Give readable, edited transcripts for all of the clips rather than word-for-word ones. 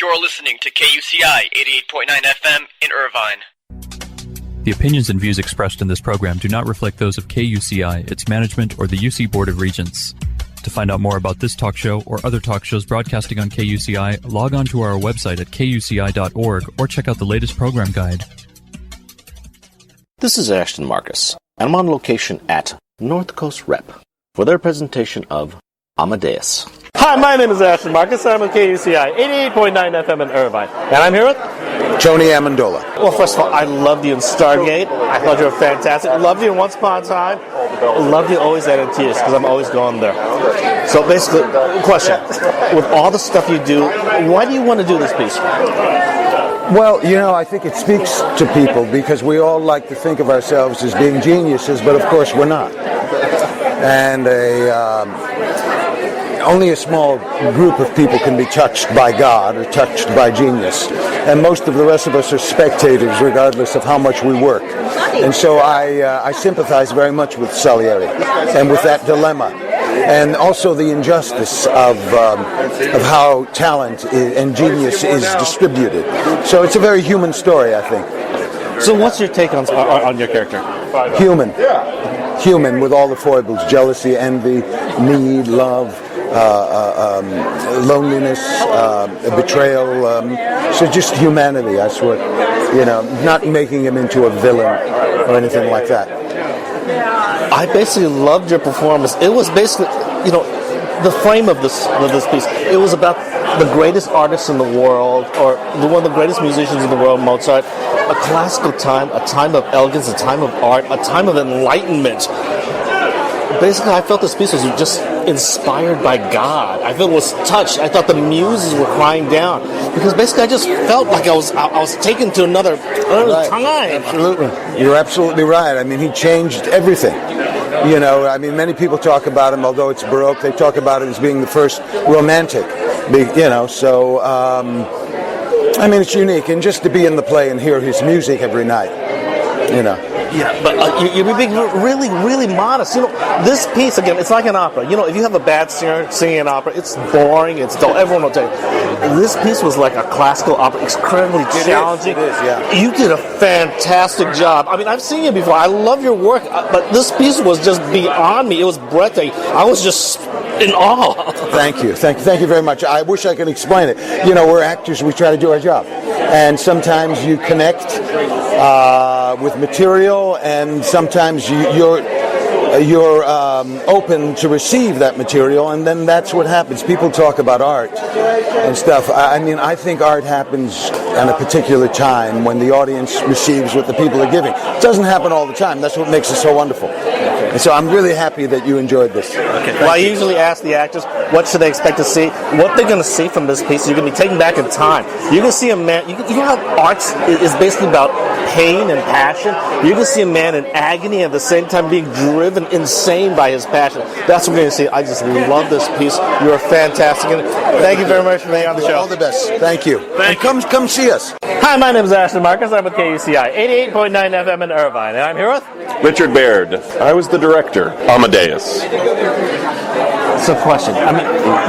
You're listening to KUCI 88.9 FM in Irvine. The opinions and views expressed in this program do not reflect those of KUCI, its management, or the UC Board of Regents. To find out more about this talk show or other talk shows broadcasting on KUCI, log on to our website at kuci.org or check out the latest program guide. This is Ashton Marcus, and I'm on location at North Coast Rep for their presentation of Amadeus. Hi, my name is Ashton Marcus. I'm with KUCI 88.9 FM in Irvine, and I'm here with Tony Amendola. Well, first of all, I loved you in Stargate. I thought you were fantastic. Loved you in Once Upon a Time. Loved you always at NTS because I'm always going there. So basically, question: with all the stuff you do, why do you want to do this piece? Well, I think it speaks to people because we all like to think of ourselves as being geniuses, but of course we're not. And only a small group of people can be touched by God or touched by genius. And most of the rest of us are spectators, regardless of how much we work. And so I sympathize very much with Salieri and with that dilemma. And also the injustice of how talent and genius is distributed. So it's a very human story, I think. So what's your take on your character? Human with all the foibles: jealousy, envy, need, love, loneliness, betrayal. So just humanity, I swear. Not making him into a villain or anything like that. I basically loved your performance. It was basically, the frame of this piece. It was about the greatest artists in the world, or one of the greatest musicians in the world, Mozart. A classical time, a time of elegance, a time of art, a time of enlightenment. Basically, I felt this piece was just inspired by God. I felt it was touched. I thought the muses were crying down because basically I just felt like I was taken to another time. Absolutely, you're absolutely right. I mean, he changed everything. Many people talk about him, although it's Baroque, they talk about it as being the first romantic. It's unique, and just to be in the play and hear his music every night, Yeah, but you're being really, really modest. This piece, again, it's like an opera. If you have a bad singer singing an opera, it's boring, it's dull. Everyone will tell you. This piece was like a classical opera, incredibly challenging. It is, yeah. You did a fantastic job. I've seen you before. I love your work, but this piece was just beyond me. It was breathtaking. I was just in awe. Thank you very much. I wish I could explain it. We're actors, we try to do our job. And sometimes you connect with material, and sometimes you're open to receive that material, and then that's what happens. People talk about art and stuff. I think art happens at a particular time when the audience receives what the people are giving. It doesn't happen all the time. That's what makes it so wonderful. And so I'm really happy that you enjoyed this. Okay. Well, I usually ask the actors, what should they expect to see? What they're going to see from this piece, you're going to be taken back in time. You're going to see a man, you know how art is basically about pain and passion? You're going to see a man in agony at the same time being driven insane by his passion. That's what we're going to see. I just love this piece. You're fantastic. And thank you very much for being on the show. All the best. Thank you. Come see us. Hi, my name is Ashton Marcus. I'm with KUCI 88.9 FM in Irvine. And I'm here with Richard Baird. I was the director. Amadeus. So, question.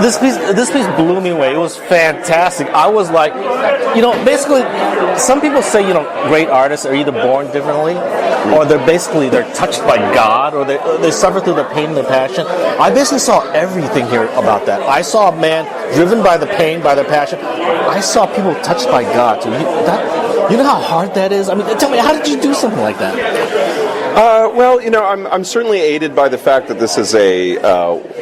This piece blew me away. It was fantastic. I was like, basically, some people say, great artists are either born differently, or they're touched by God, or they suffer through the pain and the passion. I basically saw everything here about that. I saw a man driven by the pain, by the passion. I saw people touched by God too. You know how hard that is? Tell me, how did you do something like that? I'm certainly aided by the fact that this is a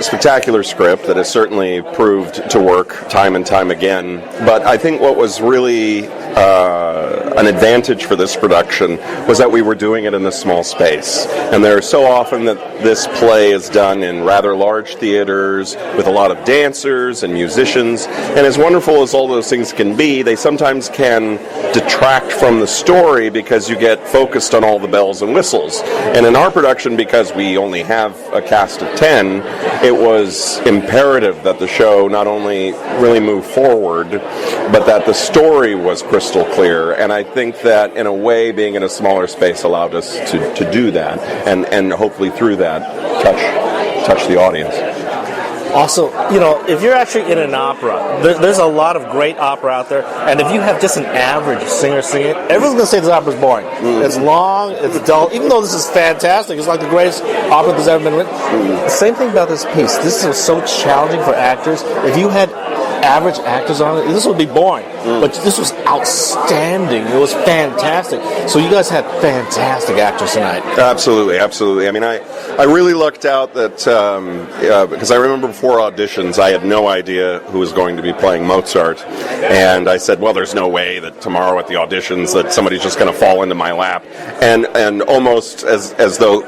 spectacular script that has certainly proved to work time and time again. But I think what was really an advantage for this production was that we were doing it in a small space. And there are so often that this play is done in rather large theaters with a lot of dancers and musicians. And as wonderful as all those things can be, they sometimes can detract from the story because you get focused on all the bells and whistles. And in our production, because we only have a cast of 10, it was imperative that the show not only really move forward, but that the story was crystal clear. And I think that, in a way, being in a smaller space allowed us to do that, and hopefully through that touch the audience. Also, if you're actually in an opera, there's a lot of great opera out there, and if you have just an average singer sing it, everyone's going to say this opera's boring. It's long, it's dull, even though this is fantastic. It's like the greatest opera that's ever been written. The same thing about this piece. This is so challenging for actors. If you had average actors on it, this would be boring. But this was outstanding. It was fantastic. So you guys had fantastic actors tonight. Absolutely, absolutely. I mean, I really lucked out that because I remember before auditions, I had no idea who was going to be playing Mozart, and I said, well, there's no way that tomorrow at the auditions that somebody's just going to fall into my lap, and almost as though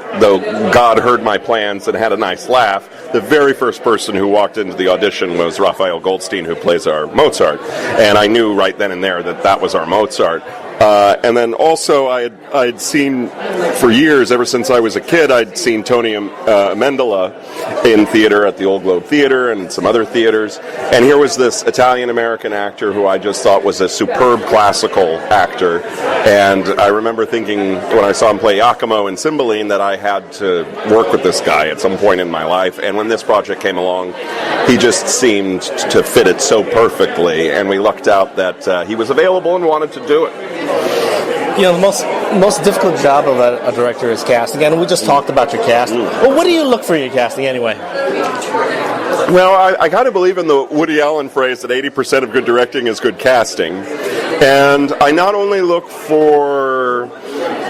God heard my plans and had a nice laugh, the very first person who walked into the audition was Raphael Goldstein, who plays our Mozart, and I knew right then and there that was our Mozart. And then also I'd seen for years, ever since I was a kid, I'd seen Tony Amendola in theater at the Old Globe Theater and some other theaters. And here was this Italian-American actor who I just thought was a superb classical actor. And I remember thinking when I saw him play Iachimo in Cymbeline that I had to work with this guy at some point in my life. And when this project came along, he just seemed to fit it so perfectly. And we lucked out that he was available and wanted to do it. The most difficult job of a director is casting, and we just talked about your casting. Well, what do you look for in your casting anyway? Well, I kind of believe in the Woody Allen phrase that 80% of good directing is good casting. And I not only look for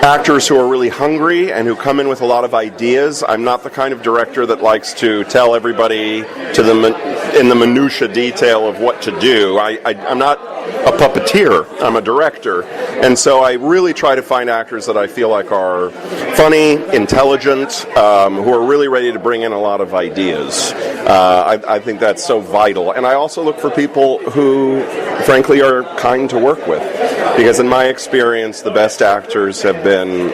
actors who are really hungry and who come in with a lot of ideas. I'm not the kind of director that likes to tell everybody in the minutia detail of what to do. I'm not a puppeteer. I'm a director. And so I really try to find actors that I feel like are funny, intelligent, who are really ready to bring in a lot of ideas. I think that's so vital. And I also look for people who, frankly, are kind to work with. Because in my experience, the best actors have been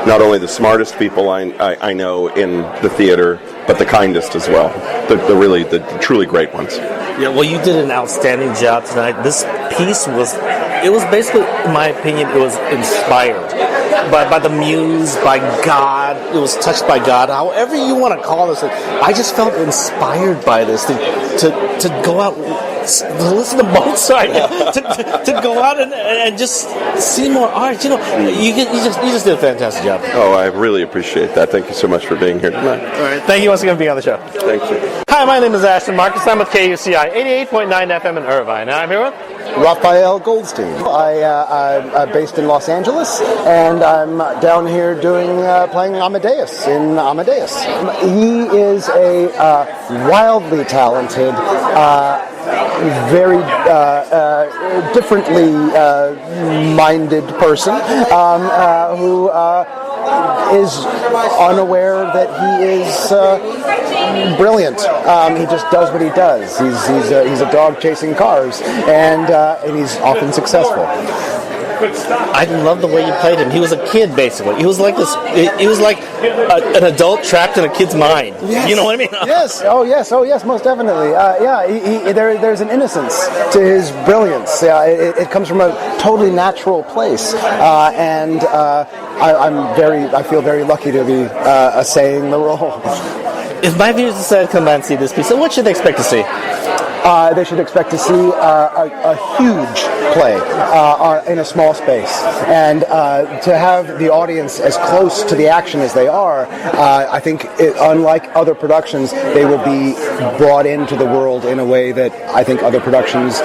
not only the smartest people I know in the theater, but the kindest as well. The truly great ones. Yeah, well, you did an outstanding job tonight. This piece was basically, in my opinion, it was inspired by the muse, by God. It was touched by God. However you want to call this, I just felt inspired by this to go out, to listen to Mozart, to go out and just see more art. You just did a fantastic job. Oh, I really appreciate that. Thank you so much for being here tonight. All right, thank you once again for being on the show. Thank you. Hi, my name is Ashton Marcus. I'm with KUCI 88.9 FM in Irvine. And I'm here with Raphael Goldstein. I'm based in Los Angeles, and I'm down here playing Amadeus in Amadeus. He is a wildly talented, very differently minded person who is unaware that he is brilliant. He just does what he does. He's a dog chasing cars, and he's often successful. I love the way you played him. He was a kid, basically. He was like this. He was like an adult trapped in a kid's mind. Yes. You know what I mean? Yes. Oh, yes. Most definitely. There's an innocence to his brilliance. It comes from a totally natural place, and I feel very lucky to be essaying the role. If my viewers decide to come by and see this piece, so what should they expect to see? They should expect to see a huge play in a small space, and to have the audience as close to the action as they are. I think, unlike other productions, they will be brought into the world in a way that I think other productions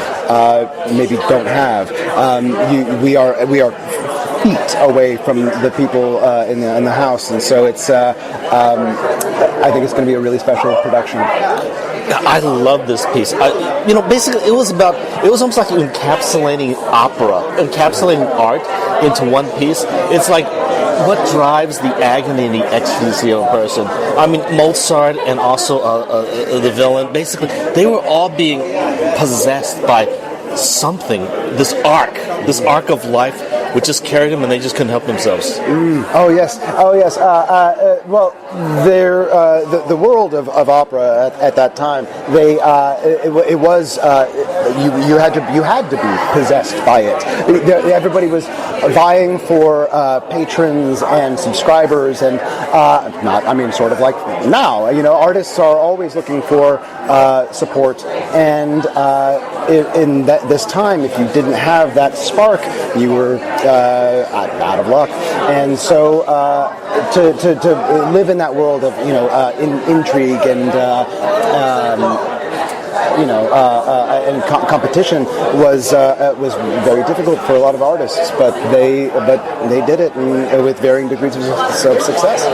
maybe don't have. We are feet away from the people in the house, and so it's. I think it's going to be a really special production. I love this piece. Basically, it was almost like encapsulating opera, encapsulating art into one piece. It's like what drives the agony and the ecstasy of a person. I mean, Mozart and also the villain, basically, they were all being possessed by something, this arc of life, would just carry them and they just couldn't help themselves. Oh yes. Well, the world of opera at that time, it was you had to be possessed by it. Everybody was vying for patrons and subscribers, and sort of like now. Artists are always looking for support, and this time, if you didn't have that spark, you were out of luck. And so to live in that world of intrigue and competition was very difficult for a lot of artists, but they did it with varying degrees of success.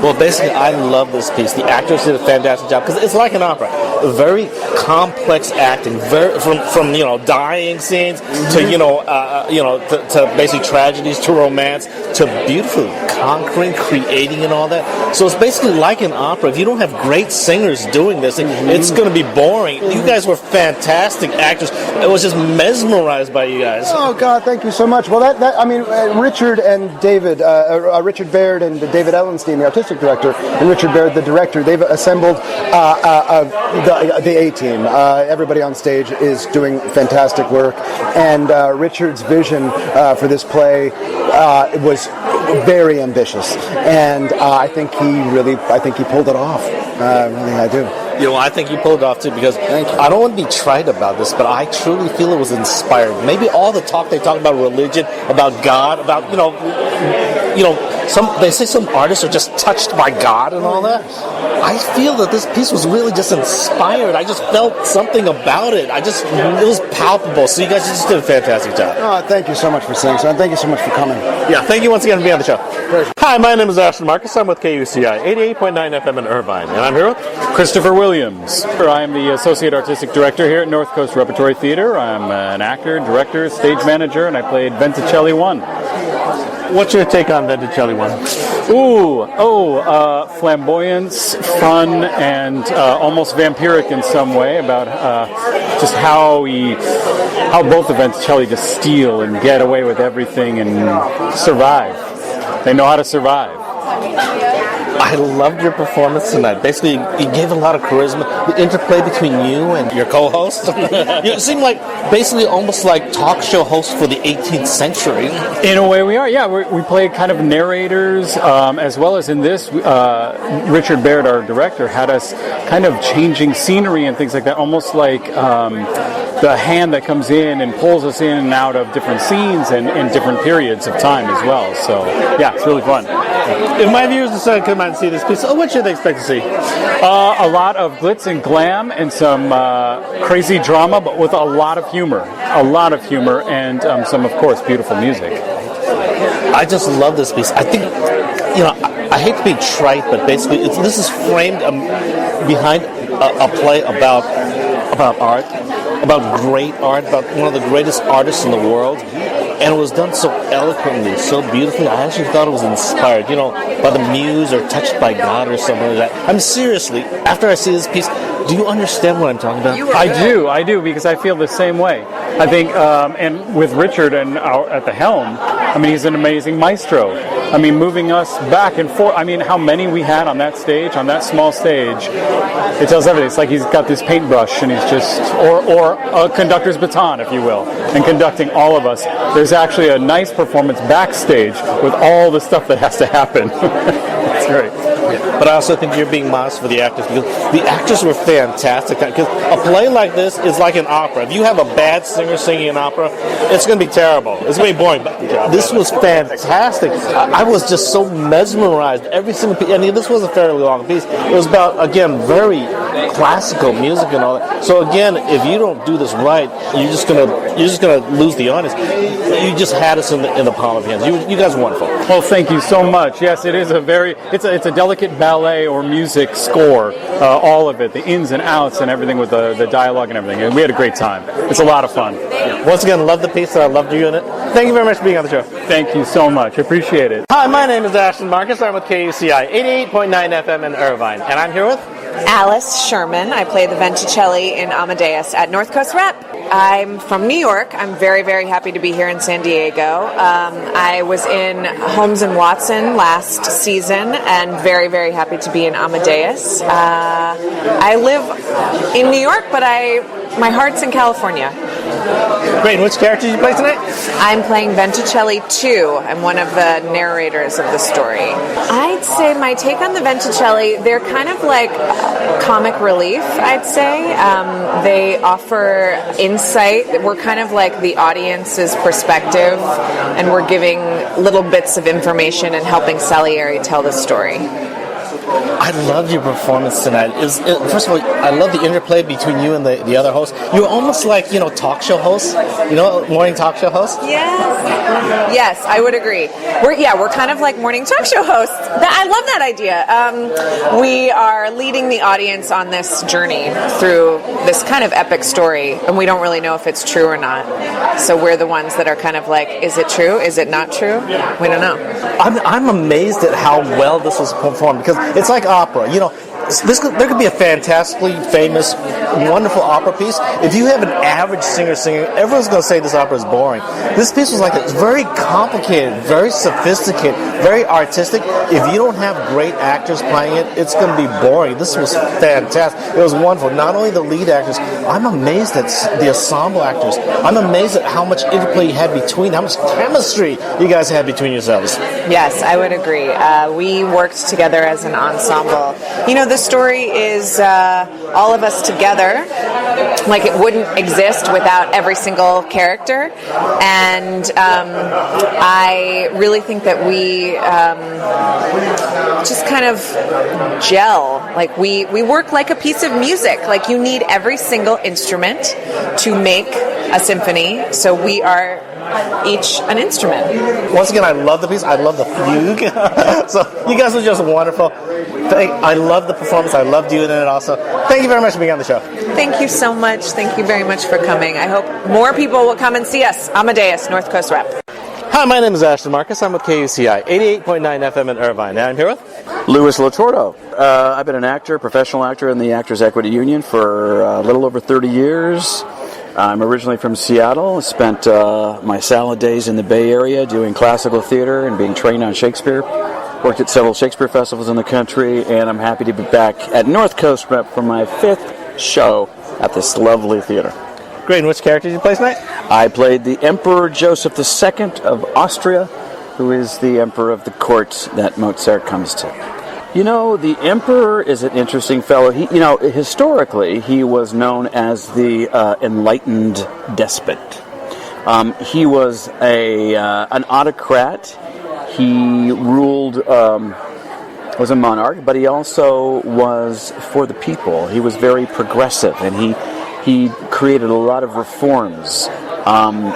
Well, basically, I love this piece. The actors did a fantastic job because it's like an opera. Very complex acting, from dying scenes to to basically tragedies to romance to beautiful conquering, creating, and all that. So it's basically like an opera. If you don't have great singers doing this, it's going to be boring. You guys were fantastic actors. I was just mesmerized by you guys. Oh God, thank you so much. Well, Richard and David, Richard Baird and David Ellenstein, the artistic director, and Richard Baird, the director, they've assembled the A-team. Everybody on stage is doing fantastic work, and Richard's vision for this play was very ambitious, and I think he pulled it off. Really, I do. I think you pulled it off too, because I don't want to be trite about this, but I truly feel it was inspired. Maybe all the talk they talk about religion, about God, about they say some artists are just touched by God and all that. I feel that this piece was really just inspired. I just felt something about it. It was palpable. So you guys just did a fantastic job. Oh, thank you so much for saying so, and thank you so much for coming. Yeah, thank you once again for being on the show. Pleasure. Hi, my name is Ashton Marcus. I'm with KUCI 88.9 FM in Irvine, and I'm here with Christopher Williams. I am the Associate Artistic Director here at North Coast Repertory Theater. I'm an actor, director, stage manager, and I played Venticelli 1. What's your take on Venticelli 1? Flamboyance, fun, and almost vampiric in some way, about just how both the Venticelli just steal and get away with everything and survive. They know how to survive. I loved your performance tonight. Basically, you gave a lot of charisma. The interplay between you and your co-host. You seem like basically almost like talk show hosts for the 18th century. In a way we are, yeah. We play kind of narrators, as well as in this, Richard Baird, our director, had us kind of changing scenery and things like that, almost like the hand that comes in and pulls us in and out of different scenes and different periods of time as well. So, yeah, it's really fun. If my viewers decide to come out and see this piece, what should they expect to see? A lot of glitz and glam and some crazy drama, but with a lot of humor. And some, of course, beautiful music. I just love this piece. I think, I hate to be trite, but basically this is framed behind a play about art, about great art, about one of the greatest artists in the world. And it was done so eloquently, so beautifully. I actually thought it was inspired, by the muse or touched by God or something like that. I'm seriously, after I see this piece, do you understand what I'm talking about? I do, because I feel the same way. I think, and with Richard at the helm, he's an amazing maestro. Moving us back and forth. How many we had on that stage, on that small stage, it tells everything. It's like he's got this paintbrush and he's just, or a conductor's baton, if you will, and conducting all of us. There's actually a nice performance backstage with all the stuff that has to happen. It's great. But I also think you're being modest for the actors, because the actors were fantastic. Because a play like this is like an opera. If you have a bad singer singing an opera, it's going to be terrible. It's going to be boring. But this was fantastic. I was just so mesmerized. Every single piece. This was a fairly long piece. It was about, again, very classical music and all that. So again, if you don't do this right, you're just gonna lose the audience. You just had us in the palm of your hands. You guys are wonderful. Well, thank you so much. Yes, it is it's a delicate ballet or music score. All of it, the ins and outs and everything with the dialogue and everything. And we had a great time. It's a lot of fun. Once again, love the piece. I loved you in it. Thank you very much for being on the show. Thank you so much. Appreciate it. Hi, my name is Ashton Marcus. I'm with KUCI 88.9 FM in Irvine, and I'm here with Alice Sherman. I play the Venticelli in Amadeus at North Coast Rep. I'm from New York. I'm very, very happy to be here in San Diego. I was in Holmes and Watson last season and very, very happy to be in Amadeus. I live in New York, but my heart's in California. Great. And which character did you play tonight? I'm playing Venticelli 2. I'm one of the narrators of the story. I'd say my take on the Venticelli, they're kind of like comic relief, I'd say. They offer insight. We're kind of like the audience's perspective, and we're giving little bits of information and helping Salieri tell the story. I loved your performance tonight. First of all, I love the interplay between you and the other hosts. You were almost like, talk show hosts, morning talk show hosts. Yes, I would agree. We're kind of like morning talk show hosts. I love that idea. We are leading the audience on this journey through this kind of epic story, and we don't really know if it's true or not. So we're the ones that are kind of like, is it true? Is it not true? We don't know. I'm amazed at how well this was performed, because it's like opera. There could be a fantastically famous, wonderful opera piece. If you have an average singer singing, everyone's going to say this opera is boring. This piece was like it's very complicated, very sophisticated, very artistic. If you don't have great actors playing it, it's going to be boring. This was fantastic. It was wonderful. Not only the lead actors, I'm amazed at the ensemble actors. I'm amazed at how much interplay you had between, how much chemistry you guys had between yourselves. Yes, I would agree. We worked together as an ensemble. The story is all of us together. Like, it wouldn't exist without every single character. And I really think that we just kind of gel. Like, we work like a piece of music. Like, you need every single instrument to make a symphony. So we are each an instrument. Once again, I love the piece. I love the fugue. So you guys are just wonderful. I love the performance. I loved you in it also. Thank you very much for being on the show. Thank you so much. Thank you very much for coming. I hope more people will come and see us. Amadeus, North Coast Rep. Hi, my name is Ashton Marcus. I'm with KUCI, 88.9 FM in Irvine. And I'm here with Louis Latordo. I've been an actor, professional actor in the Actors Equity Union for a little over 30 years. I'm originally from Seattle. Spent my salad days in the Bay Area doing classical theater and being trained on Shakespeare. Worked at several Shakespeare festivals in the country, and I'm happy to be back at North Coast Rep for my 5th show at this lovely theater. Great. And which character did you play tonight? I played the Emperor Joseph II of Austria, who is the emperor of the court that Mozart comes to. The emperor is an interesting fellow. Historically, he was known as the enlightened despot. He was an autocrat. He ruled, was a monarch, but he also was for the people. He was very progressive, and he created a lot of reforms.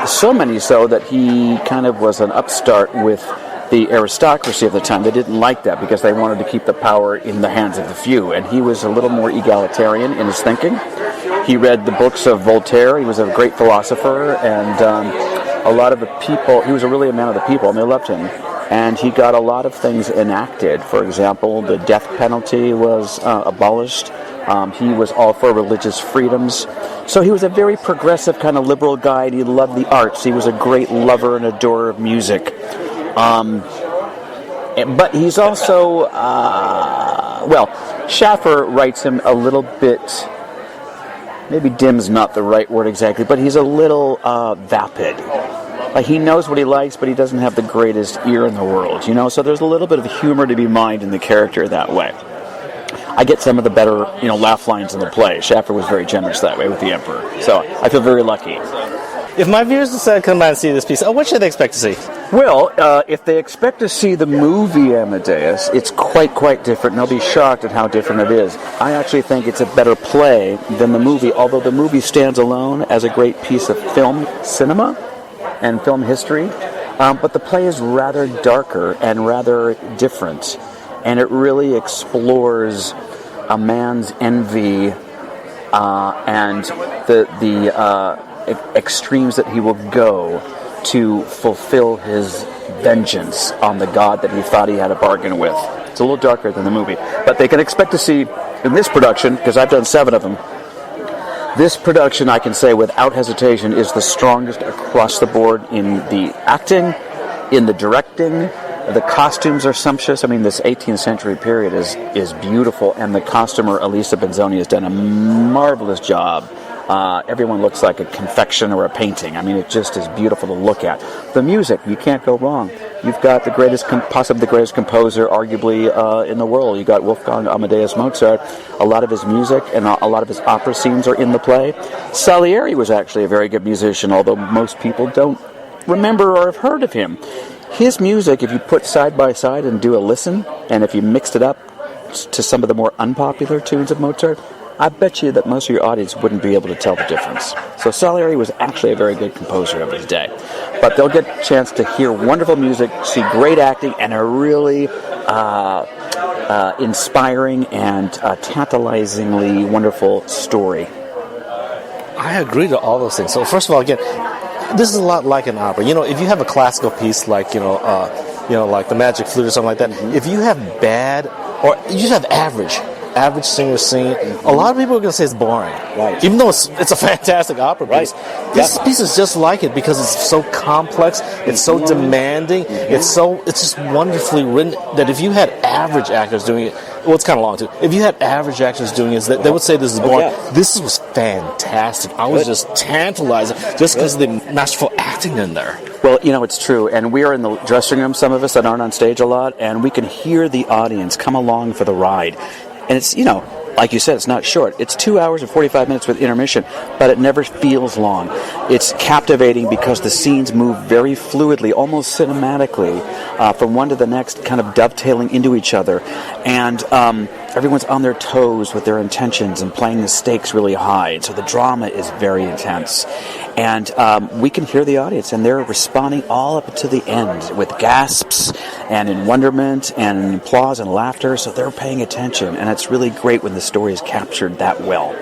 So many so that he kind of was an upstart with the aristocracy of the time. They didn't like that because they wanted to keep the power in the hands of the few, and he was a little more egalitarian in his thinking. He read the books of Voltaire. He was a great philosopher, and a lot of the people, he was really a man of the people, and they loved him. And he got a lot of things enacted. For example, the death penalty was abolished. He was all for religious freedoms. So he was a very progressive kind of liberal guy, and he loved the arts. He was a great lover and adorer of music. But he's also, Schaffer writes him a little bit, maybe dim's not the right word exactly, but he's a little vapid. Like, he knows what he likes, but he doesn't have the greatest ear in the world, so there's a little bit of humor to be mined in the character that way. I get some of the better, laugh lines in the play. Schaffer was very generous that way with the Emperor, so I feel very lucky. If my viewers decide to come by and see this piece, what should they expect to see? Well, if they expect to see the movie Amadeus, it's quite different, and they'll be shocked at how different it is. I actually think it's a better play than the movie, although the movie stands alone as a great piece of film cinema and film history. But the play is rather darker and rather different, and it really explores a man's envy and the extremes that he will go to fulfill his vengeance on the god that he thought he had a bargain with. It's a little darker than the movie. But they can expect to see, in this production, because I've done 7 of them, this production, I can say without hesitation, is the strongest across the board in the acting, in the directing. The costumes are sumptuous. I mean, this 18th century period is beautiful, and the costumer, Elisa Benzoni, has done a marvelous job. Everyone looks like a confection or a painting. I mean, it just is beautiful to look at. The music, you can't go wrong. You've got the greatest, possibly the greatest composer, arguably, in the world. You got Wolfgang Amadeus Mozart. A lot of his music and a lot of his opera scenes are in the play. Salieri was actually a very good musician, although most people don't remember or have heard of him. His music, if you put side by side and do a listen, and if you mixed it up to some of the more unpopular tunes of Mozart, I bet you that most of your audience wouldn't be able to tell the difference. So Salieri was actually a very good composer of his day. But they'll get a chance to hear wonderful music, see great acting, and a really inspiring and tantalizingly wonderful story. I agree to all those things. So first of all, again, this is a lot like an opera. You know, if you have a classical piece like, like the Magic Flute or something like that, if you have bad, or you just have average singer singing, a lot of people are going to say it's boring. Right. Even though it's a fantastic opera piece. Right. This piece is just like it because it's so complex, it's so demanding, it's just wonderfully written that if you had average actors doing it, well, it's kind of long too. If you had average actors doing it, they would say this is boring. This was fantastic. I was just tantalized just because of the masterful acting in there. Well, it's true, and we are in the dressing room, some of us that aren't on stage a lot, and we can hear the audience come along for the ride. And it's, like you said, it's not short. It's 2 hours and 45 minutes with intermission, but it never feels long. It's captivating because the scenes move very fluidly, almost cinematically, from one to the next, kind of dovetailing into each other. And everyone's on their toes with their intentions and playing the stakes really high. And so the drama is very intense. And we can hear the audience, and they're responding all up to the end with gasps and in wonderment and in applause and laughter. So they're paying attention, and it's really great when the story is captured that well.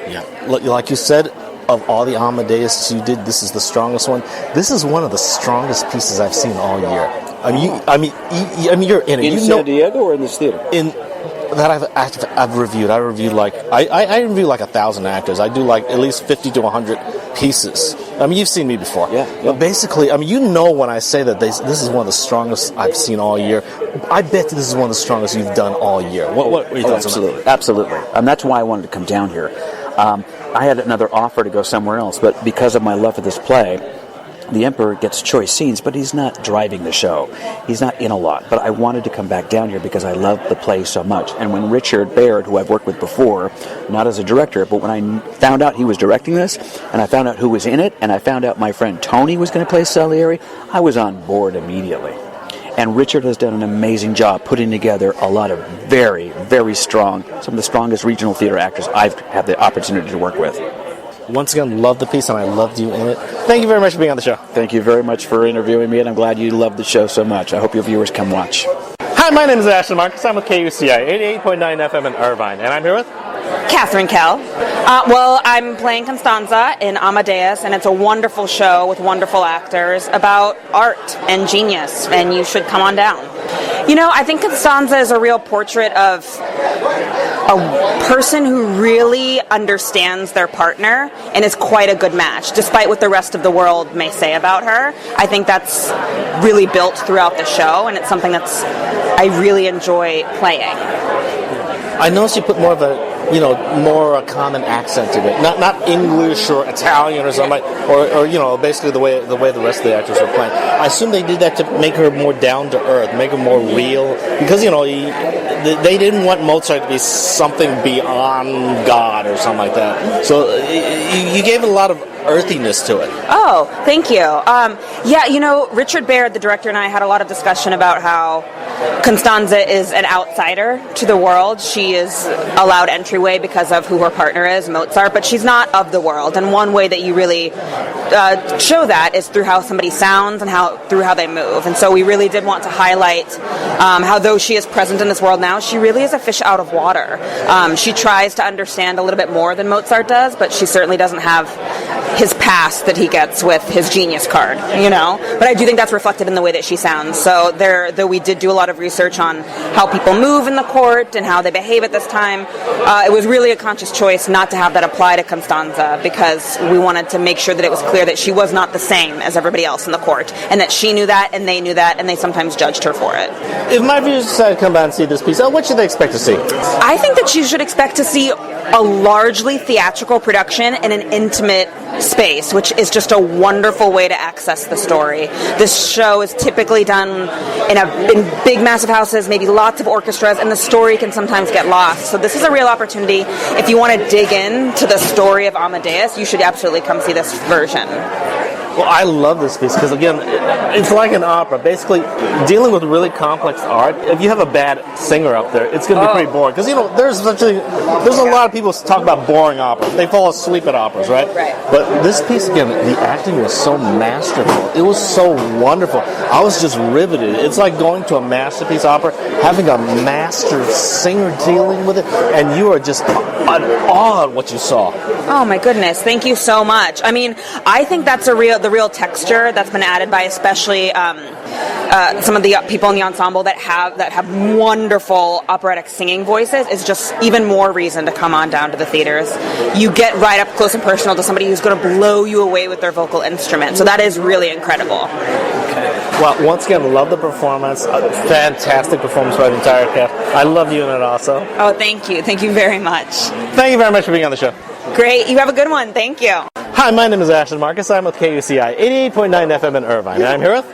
Yeah, like you said, of all the Amadeus you did, this is the strongest one. This is one of the strongest pieces I've seen all year. You're in it. In San Diego or in this theater? In that I've reviewed. I reviewed I review like 1,000 actors. I do like at least 50 to 100 pieces. You've seen me before. Yeah. But basically, when I say that this is one of the strongest I've seen all year, I bet this is one of the strongest you've done all year. What are your thoughts on that? Absolutely. That's why I wanted to come down here. I had another offer to go somewhere else, but because of my love for this play, the Emperor gets choice scenes, but he's not driving the show. He's not in a lot. But I wanted to come back down here because I love the play so much. And when Richard Baird, who I've worked with before, not as a director, but when I found out he was directing this, and I found out who was in it, and I found out my friend Tony was going to play Salieri, I was on board immediately. And Richard has done an amazing job putting together a lot of very, very strong, some of the strongest regional theater actors I've had the opportunity to work with. Once again, love the piece, and I loved you in it. Thank you very much for being on the show. Thank you very much for interviewing me, and I'm glad you loved the show so much. I hope your viewers come watch. Hi, my name is Ashton Marcus. I'm with KUCI 88.9 FM in Irvine, and I'm here with Catherine Kell. Well, I'm playing Constanza in Amadeus, and it's a wonderful show with wonderful actors about art and genius, and you should come on down. I think Constanza is a real portrait of a person who really understands their partner and is quite a good match, despite what the rest of the world may say about her. I think that's really built throughout the show, and it's something I really enjoy playing. I noticed you put more of a common accent to it, not English or Italian or something, or basically the way the rest of the actors were playing. I assume they did that to make her more down to earth, make her more real, because they didn't want Mozart to be something beyond God or something like that. So you gave it a lot of earthiness to it. Oh, thank you. Richard Baird, the director, and I had a lot of discussion about how Constanza is an outsider to the world. She is allowed entryway because of who her partner is, Mozart, but she's not of the world. And one way that you really show that is through how somebody sounds and through how they move. And so we really did want to highlight how though she is present in this world now, she really is a fish out of water. She tries to understand a little bit more than Mozart does, but she certainly doesn't have his past that he gets with his genius card, you know. But I do think that's reflected in the way that she sounds. So though we did do a lot of research on how people move in the court and how they behave at this time, it was really a conscious choice not to have that apply to Constanza, because we wanted to make sure that it was clear that she was not the same as everybody else in the court, and that she knew that, and they knew that, and they sometimes judged her for it. If my viewers decide to come by and see this piece, what should they expect to see? I think that you should expect to see a largely theatrical production in an intimate space, which is just a wonderful way to access the story. This show is typically done in big, massive houses, maybe lots of orchestras, and the story can sometimes get lost. So this is a real opportunity. If you want to dig into the story of Amadeus, you should absolutely come see this version. Well, I love this piece because, again, it's like an opera. Basically, dealing with really complex art, if you have a bad singer up there, it's going to be pretty boring. Because, you know, there's a lot of people talk about boring operas. They fall asleep at operas, right? Right. But this piece, again, the acting was so masterful. It was so wonderful. I was just riveted. It's like going to a masterpiece opera, having a master singer dealing with it, and you are just in awe at what you saw. Oh, my goodness. Thank you so much. I mean, I think that's the real texture that's been added by especially some of the people in the ensemble that have wonderful operatic singing voices is just even more reason to come on down to the theaters. You get right up close and personal to somebody who's going to blow you away with their vocal instrument. So that is really incredible. Well, once again, love the performance. A fantastic performance by the entire cast. I love you in it also. Oh, thank you. Thank you very much. Thank you very much for being on the show. Great. You have a good one. Thank you. Hi, my name is Ashton Marcus. I'm with KUCI 88.9 FM in Irvine. And I'm here with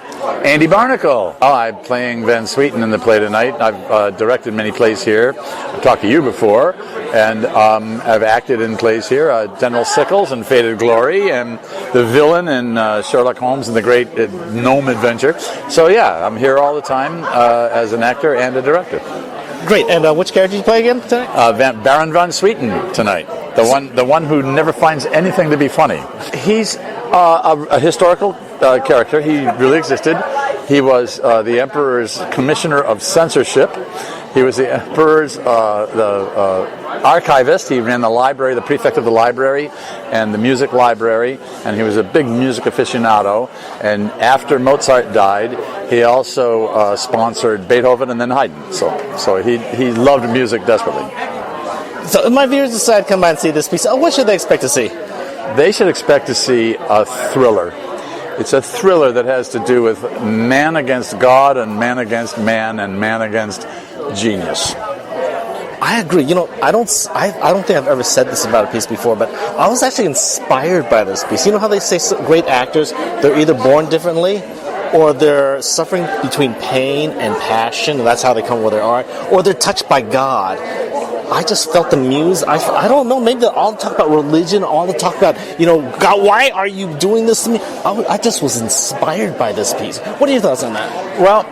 Andy Barnacle. I'm playing Van Sweeten in the play tonight. I've directed many plays here. I've talked to you before, and I've acted in plays here. General Sickles in Faded Glory, and the villain in Sherlock Holmes and the Great Gnome Adventure. So yeah, I'm here all the time as an actor and a director. Great. And which character did you play again tonight? Baron Van Sweeten tonight. The one who never finds anything to be funny. He's a historical character. He really existed. He was the Emperor's commissioner of censorship. He was the Emperor's archivist. He ran the library, the prefect of the library, and the music library, and he was a big music aficionado. And after Mozart died, he also sponsored Beethoven and then Haydn. So he loved music desperately. So if my viewers decide to come by and see this piece, what should they expect to see? They should expect to see a thriller. It's a thriller that has to do with man against God and man against man and man against genius. I agree. You know, I don't think I've ever said this about a piece before, but I was actually inspired by this piece. You know how they say great actors, they're either born differently or they're suffering between pain and passion, and that's how they come where they are, or they're touched by God. I just felt the muse. I don't know, maybe all the talk about religion, all the talk about, you know, God, why are you doing this to me? I just was inspired by this piece. What are your thoughts on that? Well,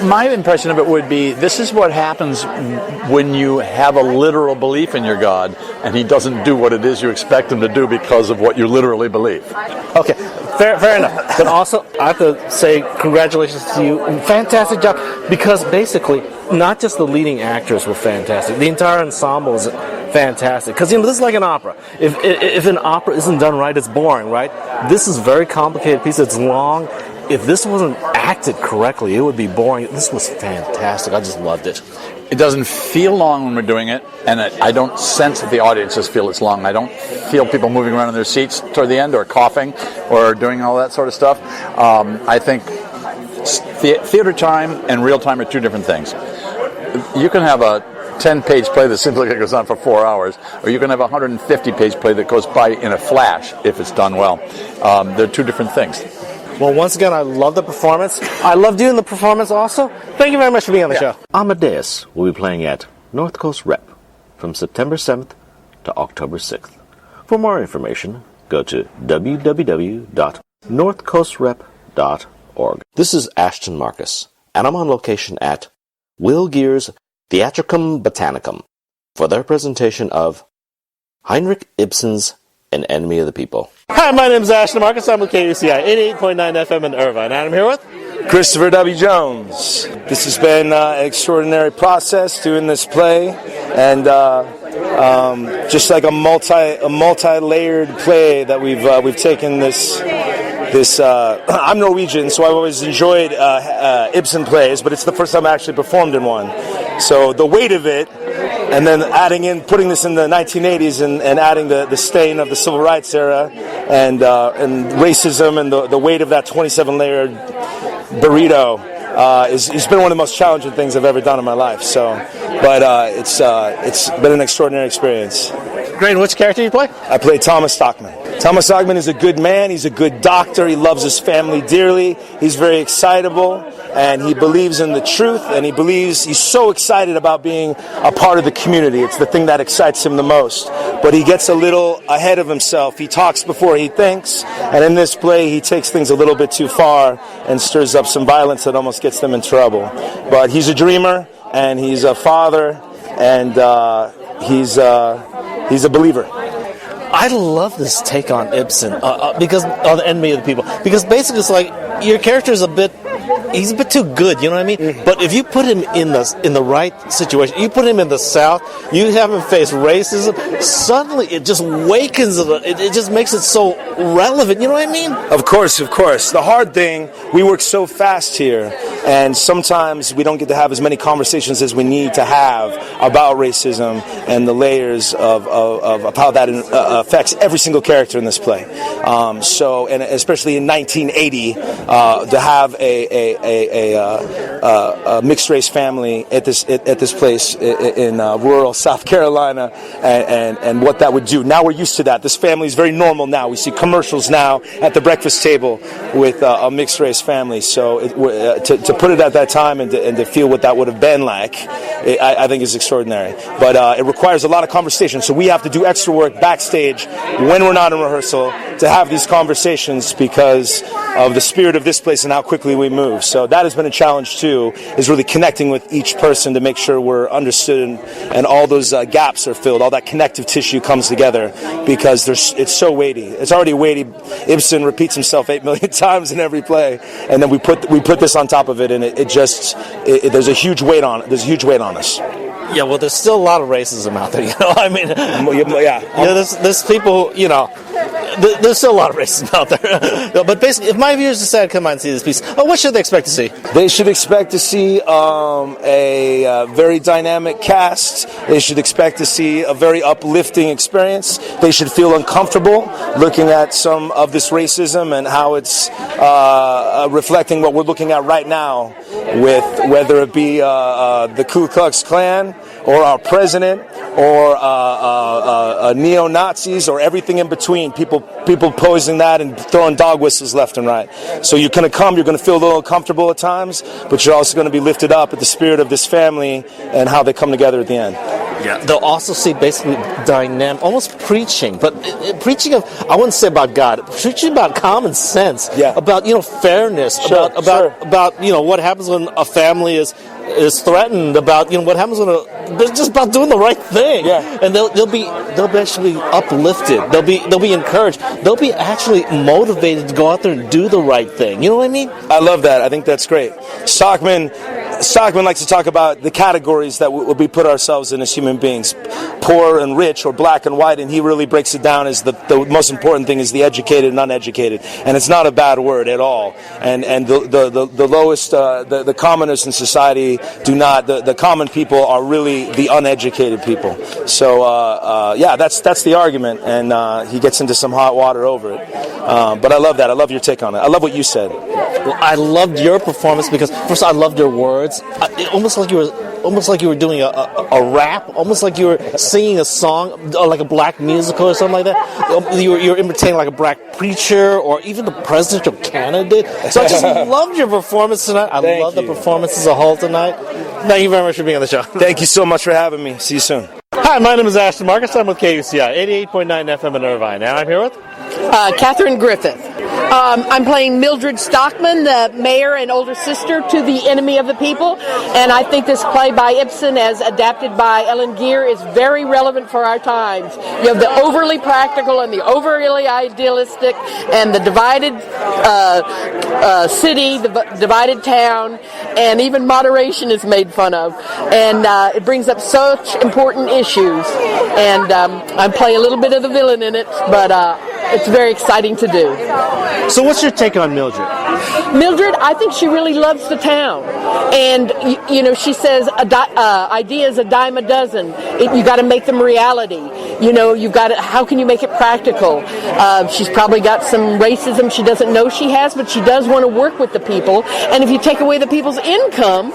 my impression of it would be this is what happens when you have a literal belief in your God and he doesn't do what it is you expect him to do because of what you literally believe. Okay, fair enough. But also, I have to say congratulations to you. Fantastic job, because basically, not just the leading actors were fantastic. The entire ensemble is fantastic. Because, you know, this is like an opera. If an opera isn't done right, it's boring, right? This is a very complicated piece. It's long. If this wasn't acted correctly, it would be boring. This was fantastic. I just loved it. It doesn't feel long when we're doing it, and I don't sense that the audiences feel it's long. I don't feel people moving around in their seats toward the end or coughing or doing all that sort of stuff. I think theater time and real time are two different things. You can have a 10-page play that seems like it goes on for 4 hours, or you can have a 150-page play that goes by in a flash if it's done well. They're two different things. Well, once again, I love the performance. I loved you in the performance also. Thank you very much for being on the show. Amadeus will be playing at North Coast Rep from September 7th to October 6th. For more information, go to www.northcoastrep.org. This is Ashton Marcus, and I'm on location at Will Geer's Theatricum Botanicum for their presentation of Heinrich Ibsen's An Enemy of the People. Hi, my name is Ashton Marcus. I'm with KUCI 88.9 FM in Irvine, and I'm here with Christopher W. Jones. This has been an extraordinary process doing this play, and just like a multi-layered play that we've taken this. I'm Norwegian, so I've always enjoyed Ibsen plays, but it's the first time I actually performed in one. So the weight of it, and then putting this in the 1980s and adding the stain of the civil rights era and racism and the weight of that 27-layered burrito it's been one of the most challenging things I've ever done in my life. But it's been an extraordinary experience. Great. Which character you play? I play Thomas Stockman. Thomas Stockman is a good man. He's a good doctor. He loves his family dearly. He's very excitable, and he believes in the truth, and he's so excited about being a part of the community. It's the thing that excites him the most. But he gets a little ahead of himself. He talks before he thinks, and in this play he takes things a little bit too far and stirs up some violence that almost gets them in trouble. But he's a dreamer, and he's a father, and he's a believer. I love this take on Ibsen because on the enemy of the people. Because basically, it's like your character is he's a bit too good. You know what I mean? Mm-hmm. But if you put him in the right situation, you put him in the South, you have him face racism. Suddenly, it just wakens it. It just makes it so relevant. You know what I mean? Of course. The hard thing, we work so fast here, and sometimes we don't get to have as many conversations as we need to have about racism and the layers of how that affects every single character in this play. And especially in 1980, to have a mixed race family at this place in rural South Carolina, and what that would do. Now we're used to that. This family is very normal now. We see commercials now at the breakfast table with a mixed race family. So to put it at that time and to feel what that would have been like, I think is extraordinary. But it requires a lot of conversation. So we have to do extra work backstage when we're not in rehearsal to have these conversations because of the spirit of this place and how quickly we move. So that has been a challenge too, is really connecting with each person to make sure we're understood and all those gaps are filled, all that connective tissue comes together, because it's so weighty. It's already weighty. Ibsen repeats himself 8 million times in every play, and then we put this on top of it, and there's a huge weight on it. There's a huge weight on us. Yeah, well, there's still a lot of racism out there. You know, I mean, there's people. There's still a lot of racism out there. But basically, if my viewers decide to come out and see this piece, what should they expect to see? They should expect to see a very dynamic cast. They should expect to see a very uplifting experience. They should feel uncomfortable looking at some of this racism and how it's reflecting what we're looking at right now, with whether it be the Ku Klux Klan or our president or neo-Nazis or everything in between. People posing that and throwing dog whistles left and right. So you're going to feel a little uncomfortable at times, but you're also going to be lifted up at the spirit of this family and how they come together at the end. Yeah. They'll also see basically dynamic, almost preaching, but preaching of, I wouldn't say about God, preaching about common sense, about fairness, about what happens when a family is threatened, about what happens when they're just about doing the right thing, and they'll be actually uplifted, they'll be encouraged, they'll be actually motivated to go out there and do the right thing. You know what I mean? I love that. I think that's great. Stockman likes to talk about the categories that we put ourselves in as human beings, poor and rich, or black and white, and he really breaks it down as the most important thing is the educated and uneducated, and it's not a bad word at all. And the lowest, the commoners in society do not. The common people are really the uneducated people. So that's the argument, and he gets into some hot water over it. But I love that. I love your take on it. I love what you said. Well, I loved your performance because first I loved your words. Almost like you were doing a rap, almost like you were singing a song, like a black musical or something like that. You were imitating like a black preacher or even the presidential candidate. So I just loved your performance tonight. I love the performance as a whole tonight. Thank you very much for being on the show. Thank you so much for having me. See you soon. Hi, my name is Ashton Marcus. I'm with KUCI 88.9 FM in Irvine, and I'm here with Catherine Griffith. I'm playing Mildred Stockman, the mayor and older sister to the enemy of the people, and I think this play by Ibsen, as adapted by Ellen Geer, is very relevant for our times. You have the overly practical and the overly idealistic, and the divided city, the divided town, and even moderation is made fun of, and it brings up such important issues. And I play a little bit of the villain in it, but it's very exciting to do. So what's your take on Mildred? Mildred, I think she really loves the town. And, you know, she says ideas a dime a dozen. You got to make them reality. You know, you've got to, how can you make it practical? She's probably got some racism she doesn't know she has, but she does want to work with the people. And if you take away the people's income,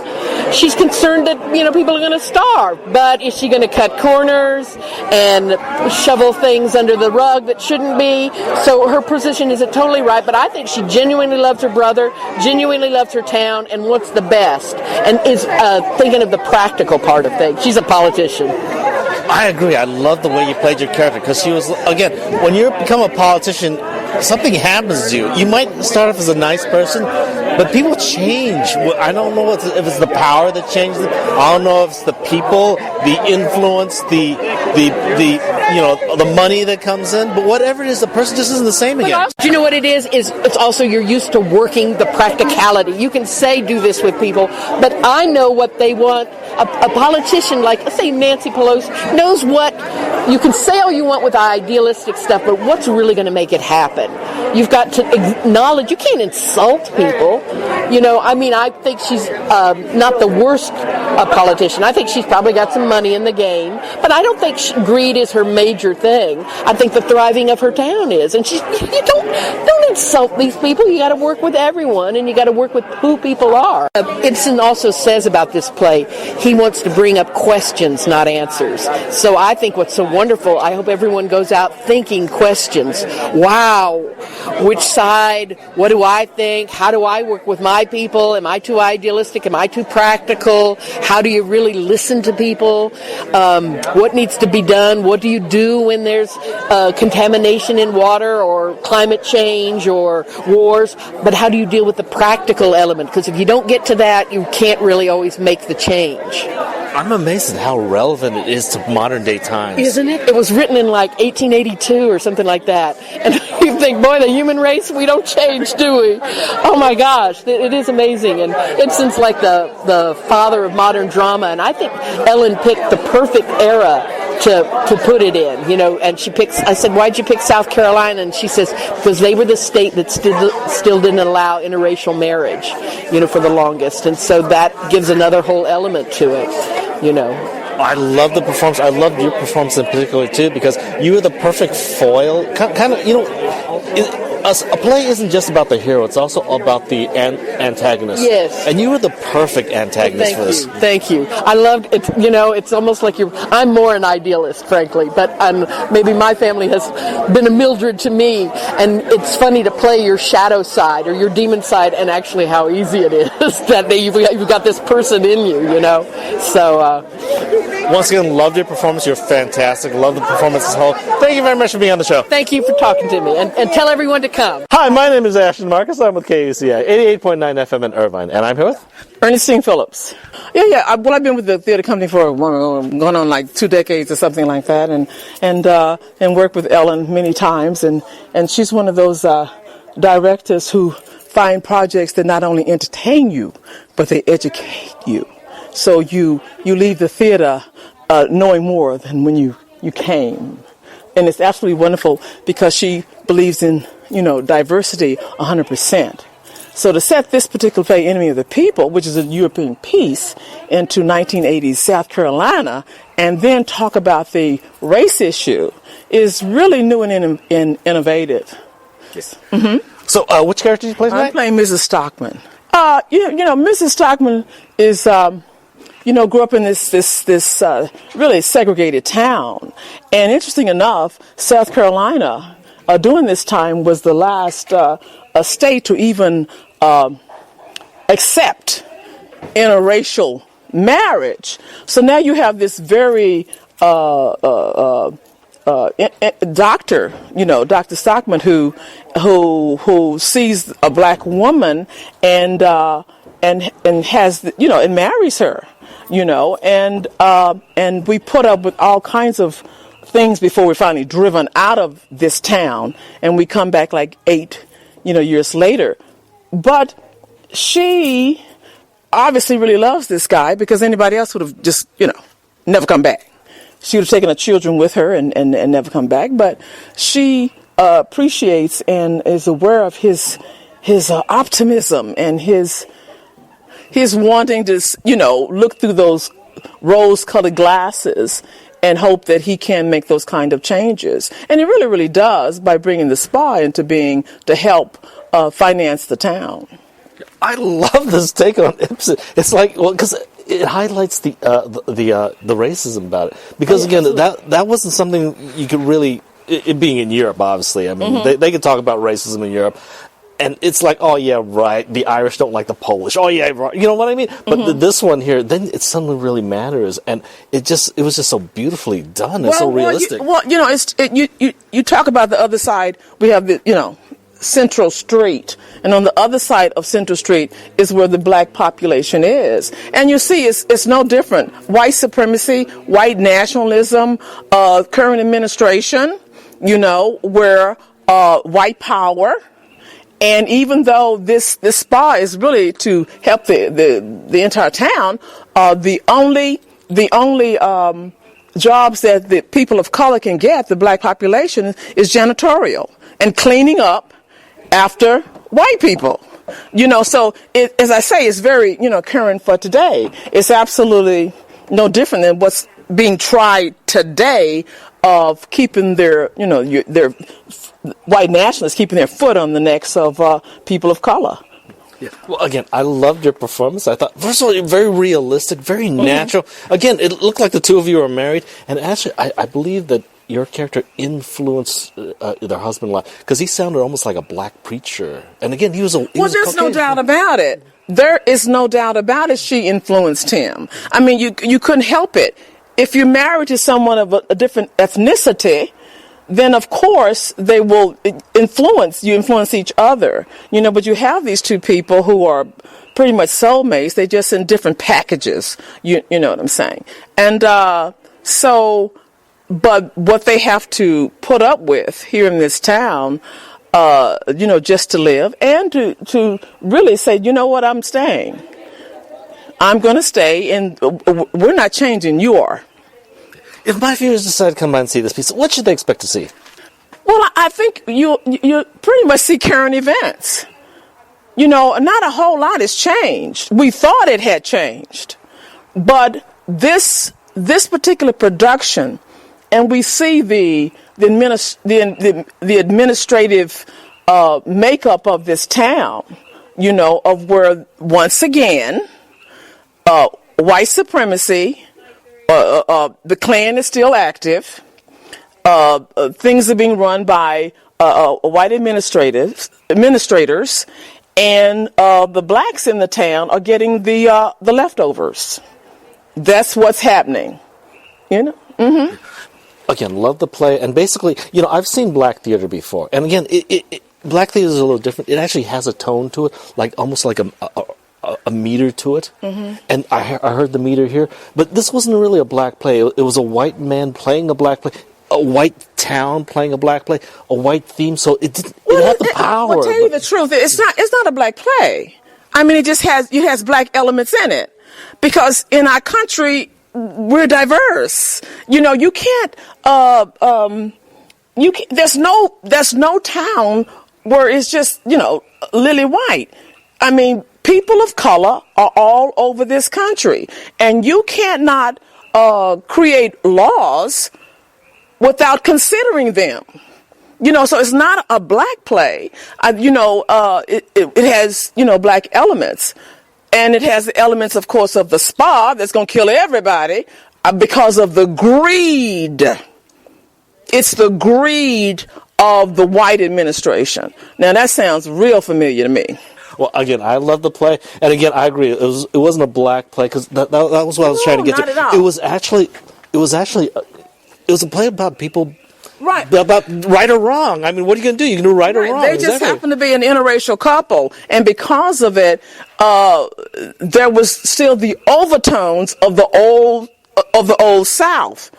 she's concerned that, you know, people are going to starve. But is she going to cut corners and shovel things under the rug that shouldn't be? So her position isn't totally right, but I think she genuinely loves her brother, genuinely loves her town, and wants the best, and is thinking of the practical part of things. She's a politician. I agree. I love the way you played your character, because she was, again, when you become a politician, something happens to you. You might start off as a nice person, but people change. I don't know if it's the power that changes them. I don't know if it's the people, the influence, the you know, the money that comes in. But whatever it is, the person just isn't the same again. Do you know what it is? It's also you're used to working the practicality. You can say do this with people, but I know what they want. A politician like, let's say Nancy Pelosi, knows what you can say all you want with idealistic stuff, but what's really going to make it happen? You've got to acknowledge, you can't insult people. You know, I mean, I think she's not the worst politician. I think she's probably got some money in the game, but I don't think greed is her major thing. I think the thriving of her town is. And you don't insult these people. You got to work with everyone, and you got to work with who people are. Ibsen also says about this play, he wants to bring up questions, not answers. So I think what's so wonderful, I hope everyone goes out thinking questions. Wow, which side? What do I think? How do I work with my people? Am I too idealistic? Am I too practical? How do you really listen to people? What needs to be done? What do you do when there's contamination in water or climate change or wars? But how do you deal with the practical element? Because if you don't get to that, you can't really always make the change. I'm amazed at how relevant it is to modern day times. Isn't it? It was written in like 1882 or something like that. And you think, boy, the human race, we don't change, do we? Oh my gosh, it is amazing. And Ibsen's like the father of modern drama. And I think Ellen picked the perfect era to put it in, you know, and I said, why'd you pick South Carolina? And she says, because they were the state that still didn't allow interracial marriage, you know, for the longest. And so that gives another whole element to it, you know. I love the performance. I loved your performance in particular, too, because you were the perfect foil. Kind of, you know, a play isn't just about the hero. It's also about the antagonist. Yes. And you were the perfect antagonist for this. Thank you. I loved it. You know, it's almost like I'm more an idealist, frankly, but maybe my family has been a Mildred to me, and it's funny to play your shadow side or your demon side, and actually how easy it is that you've got this person in you, you know. So, once again, loved your performance. You're fantastic. Love the performance as a whole. Thank you very much for being on the show. Thank you for talking to me, and tell everyone to come. Hi, my name is Ashton Marcus. I'm with KUCI 88.9 FM in Irvine, and I'm here with Ernestine Phillips. Yeah. I've been with the theater company for going on like 2 decades or something like that, and worked with Ellen many times, and she's one of those directors who find projects that not only entertain you, but they educate you. So you leave the theater knowing more than when you came. And it's absolutely wonderful because she believes in, you know, diversity 100%. So to set this particular play, Enemy of the People, which is a European piece, into 1980s South Carolina, and then talk about the race issue is really new and innovative. Yes. Mm-hmm. So which character did you play tonight? I'm playing Mrs. Stockman. You know, Mrs. Stockman is... grew up in this really segregated town. And interesting enough, South Carolina, during this time, was the last state to even accept interracial marriage. So now you have this very doctor, Dr. Stockman, who sees a black woman and has, and marries her, and we put up with all kinds of things before we're finally driven out of this town, and we come back like 8, years later. But she obviously really loves this guy, because anybody else would have just, never come back. She would have taken her children with her and never come back. But she appreciates and is aware of his optimism and his wanting to, look through those rose-colored glasses and hope that he can make those kind of changes. And he really, really does, by bringing the spa into being to help finance the town. I love this take on Ibsen. It's like, because it highlights the racism about it. Because again, that wasn't something you could really, it being in Europe, obviously. I mean, they could talk about racism in Europe. And it's like, oh yeah, right, the Irish don't like the Polish. Oh yeah, right. You know what I mean? But this one here, then it suddenly really matters. And it was just so beautifully done and so realistic. You talk about the other side. We have the, Central Street. And on the other side of Central Street is where the black population is. And you see, it's no different. White supremacy, white nationalism, current administration, where white power. And even though this spa is really to help the entire town, the only jobs that the people of color can get, the black population, is janitorial and cleaning up after white people. So as I say, it's very current for today. It's absolutely no different than what's being tried today of keeping their white nationalists keeping their foot on the necks of people of color. Yeah. Well, again, I loved your performance. I thought, first of all, you're very realistic, very natural. Again, it looked like the two of you were married, and actually, I believe that your character influenced their husband a lot, because he sounded almost like a black preacher. And again, he was there's no doubt about it. There is no doubt about it. She influenced him. I mean, you couldn't help it. If you're married to someone of a different ethnicity, then of course they will influence each other, but you have these two people who are pretty much soulmates. They're just in different packages, you know what I'm saying? And but what they have to put up with here in this town, just to live, and to really say, I'm staying. I'm going to stay, and we're not changing, you are. If my viewers decide to come by and see this piece, what should they expect to see? Well, I think you pretty much see current events. Not a whole lot has changed. We thought it had changed, but this particular production, and we see the administrative makeup of this town, of where once again white supremacy. The Klan is still active. Things are being run by white administrators, and the blacks in the town are getting the leftovers. That's what's happening. Mm-hmm. Again, love the play, and basically, I've seen black theater before, and again, black theater is a little different. It actually has a tone to it, almost like a meter to it, and I heard the meter here, but this wasn't really a black play. It was a white man playing a black play, a white town playing a black play, a white theme, so it didn't. It had the power. Well, tell you the truth, it's not a black play. I mean, it has black elements in it, because in our country we're diverse. You can't. There's no town where it's just lily white. I mean, people of color are all over this country, and you cannot create laws without considering them. So it's not a black play. It has black elements, and it has the elements, of course, of the spa that's going to kill everybody because of the greed. It's the greed of the white administration. Now that sounds real familiar to me. Well, again, I love the play, and again, I agree. It wasn't a black play, because that was what I was trying to get to. Not at all. It was a play about people Right. About right or wrong. I mean, what are you going to do? You can do right or wrong. They just happen to be an interracial couple, and because of it, there was still the overtones of the old South.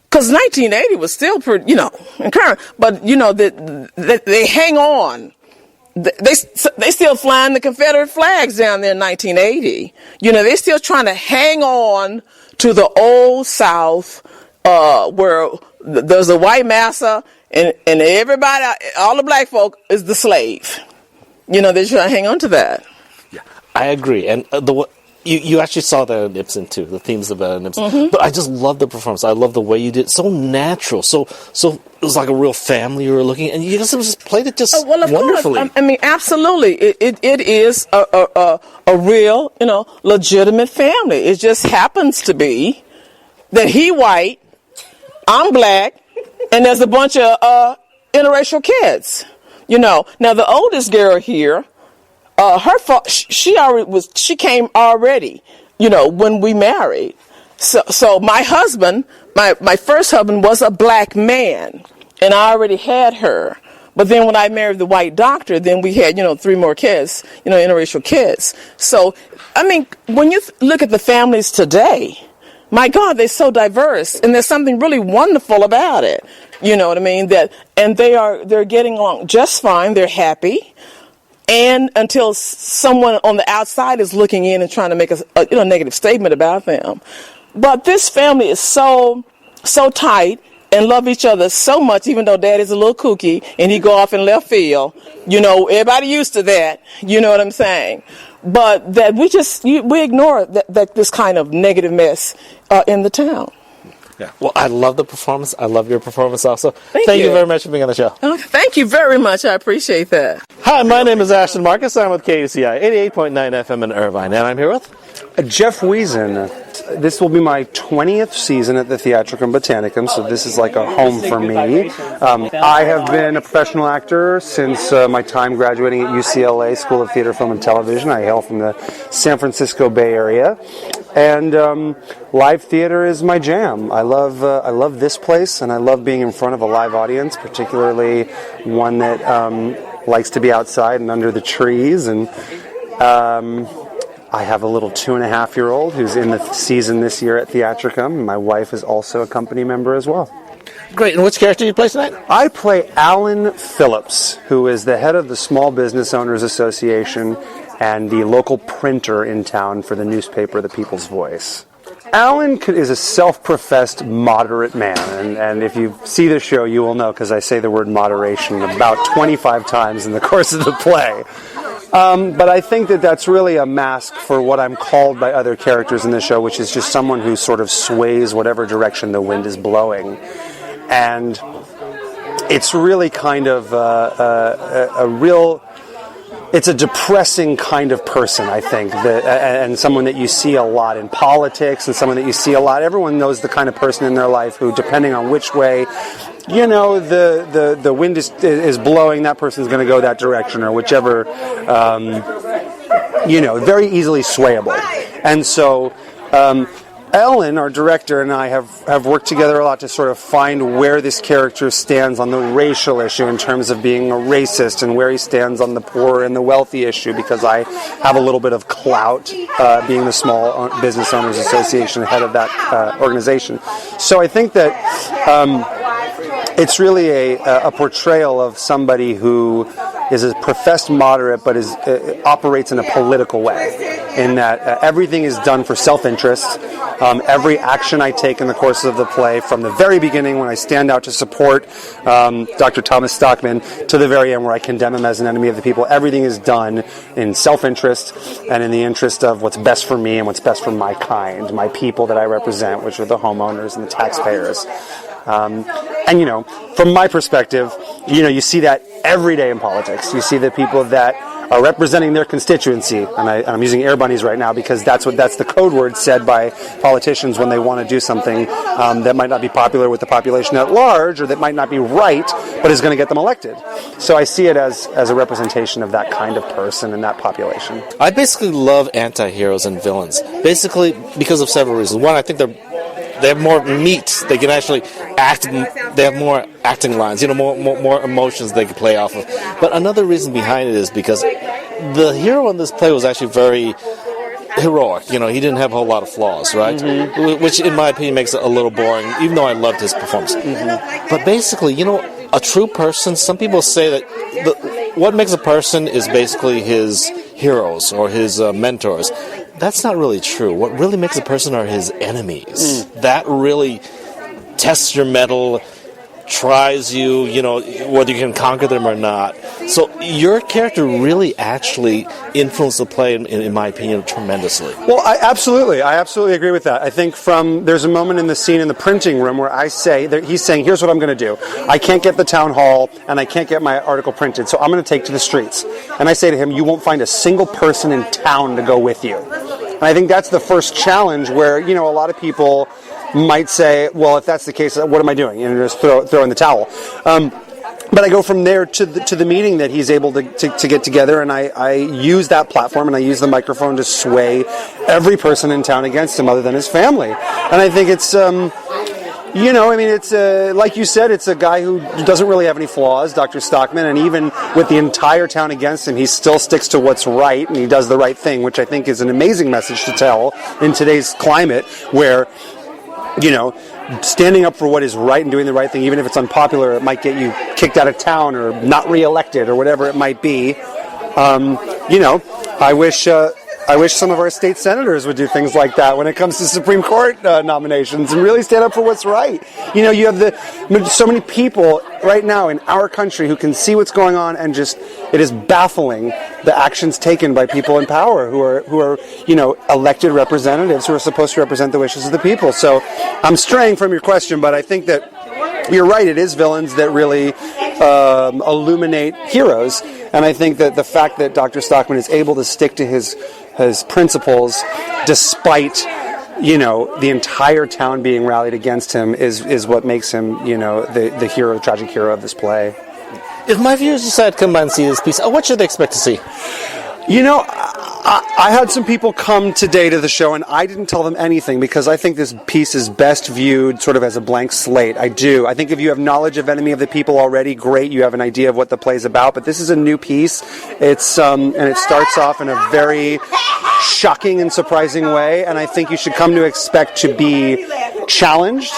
Because 1980 was still pretty, current, but they hang on. They still flying the Confederate flags down there in 1980. They're still trying to hang on to the old South, where there's a white massa and everybody, all the black folk is the slave. They're trying to hang on to that. Yeah, I agree. And you actually saw that in Ibsen too, the themes of that in Ibsen. Mm-hmm. But I just love the performance. I love the way you did it. So natural. So it was like a real family you were looking, and you just played it just wonderfully. Course. I mean, absolutely. It is a real, legitimate family. It just happens to be that he white, I'm black, and there's a bunch of interracial kids. Now the oldest girl here, she came already, when we married. So my husband, my first husband was a black man, and I already had her. But then when I married the white doctor, then we had, 3 more kids, interracial kids. So, I mean, when you look at the families today, my God, they're so diverse, and there's something really wonderful about it. You know what I mean? And they're getting along just fine. They're happy. And until someone on the outside is looking in and trying to make a negative statement about them. But this family is so tight and love each other so much, even though Daddy's a little kooky and he go off in left field. Everybody used to that. You know what I'm saying? But that we ignore that this kind of negative mess in the town. Yeah. Well, I love the performance. I love your performance also. Thank you very much for being on the show. Thank you very much. I appreciate that. Hi, my name is Ashton Marcus. I'm with KUCI 88.9 FM in Irvine, and I'm here with Jeff Wiesen. This will be my 20th season at the Theatricum Botanicum, so this is like a home for me. I have been a professional actor since my time graduating at UCLA School of Theater, Film, and Television. I hail from the San Francisco Bay Area, and live theater is my jam. I love this place, and I love being in front of a live audience, particularly one that likes to be outside and under the trees. And I have a little 2.5-year-old who's in the season this year at Theatricum. My wife is also a company member as well. Great. And which character do you play tonight? I play Alan Phillips, who is the head of the Small Business Owners Association and the local printer in town for the newspaper The People's Voice. Alan is a self-professed moderate man, and if you see the show, you will know, because I say the word moderation about 25 times in the course of the play. But I think that's really a mask for what I'm called by other characters in the show, which is just someone who sort of sways whatever direction the wind is blowing. And it's really kind of it's a depressing kind of person, I think, and someone that you see a lot in politics, and someone that you see a lot. Everyone knows the kind of person in their life who, depending on which way the wind is blowing, that person's going to go that direction, or whichever, very easily swayable. And so Ellen, our director, and I have worked together a lot to sort of find where this character stands on the racial issue in terms of being a racist, and where he stands on the poor and the wealthy issue, because I have a little bit of clout being the Small Business Owners Association head of that organization. So I think that it's really a portrayal of somebody who is a professed moderate, but operates in a political way, in that everything is done for self-interest. Every action I take in the course of the play, from the very beginning when I stand out to support Dr. Thomas Stockman, to the very end where I condemn him as an enemy of the people, everything is done in self-interest and in the interest of what's best for me and what's best for my kind, my people that I represent, which are the homeowners and the taxpayers. From my perspective, you see that every day in politics. You see the people that are representing their constituency, and I'm using air bunnies right now because that's the code word said by politicians when they want to do something that might not be popular with the population at large, or that might not be right, but is going to get them elected. So I see it as a representation of that kind of person and that population. I basically love anti-heroes and villains, basically because of several reasons. One, I think they have more meat. They can actually acting. They have more acting lines, more emotions they can play off of. But another reason behind it is because the hero in this play was actually very heroic. He didn't have a whole lot of flaws, right? Mm-hmm. Which, in my opinion, makes it a little boring, even though I loved his performance. Mm-hmm. But basically, a true person, some people say that what makes a person is basically his heroes or his mentors. That's not really true. What really makes a person are his enemies. That really tests your mettle, tries you, whether you can conquer them or not. So your character really actually influenced the play, in my opinion, tremendously. Well, I absolutely agree with that. I think there's a moment in the scene in the printing room where he's saying, here's what I'm going to do. I can't get the town hall and I can't get my article printed, so I'm going to take to the streets. And I say to him, you won't find a single person in town to go with you. And I think that's the first challenge where, a lot of people might say, well, if that's the case, what am I doing? Just throw in the towel. But I go from there to the meeting that he's able to get together, and I use that platform and I use the microphone to sway every person in town against him other than his family. And I think it's, it's like you said, it's a guy who doesn't really have any flaws, Dr. Stockman, and even with the entire town against him, he still sticks to what's right and he does the right thing, which I think is an amazing message to tell in today's climate where, standing up for what is right and doing the right thing, even if it's unpopular, it might get you kicked out of town or not reelected or whatever it might be. I wish some of our state senators would do things like that when it comes to Supreme Court nominations and really stand up for what's right. You have so many people right now in our country who can see what's going on and it is baffling the actions taken by people in power who are elected representatives who are supposed to represent the wishes of the people. So I'm straying from your question, but I think that you're right. It is villains that really illuminate heroes, and I think that the fact that Dr. Stockman is able to stick to his principles despite the entire town being rallied against him is what makes him the hero, the tragic hero of this play. If my viewers decide to come by and see this piece, what should they expect to see? I had some people come today to the show, and I didn't tell them anything because I think this piece is best viewed sort of as a blank slate. I do. I think if you have knowledge of Enemy of the People already, great, you have an idea of what the play's about, but this is a new piece. It's and it starts off in a very shocking and surprising way, and I think you should come to expect to be challenged.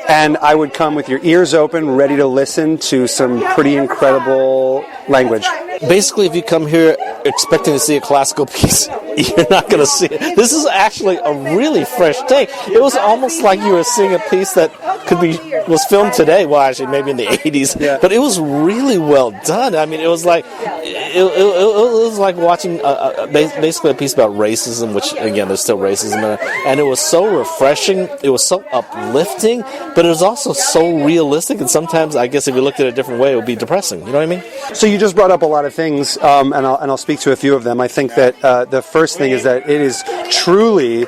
And I would come with your ears open, ready to listen to some pretty incredible language. Basically, if you come here expecting to see a classical piece, you're not going to see it. This is actually a really fresh take. It was almost like you were seeing a piece that was filmed today. Well, actually, maybe in the 80s. Yeah. But it was really well done. I mean, it was like watching basically a piece about racism, which, again, there's still racism in it. And it was so refreshing. It was so uplifting. But it was also so realistic, and sometimes, I guess, if you looked at it a different way, it would be depressing. You know what I mean? So you just brought up a lot of things, and I'll speak to a few of them. I think that the first thing is that it is truly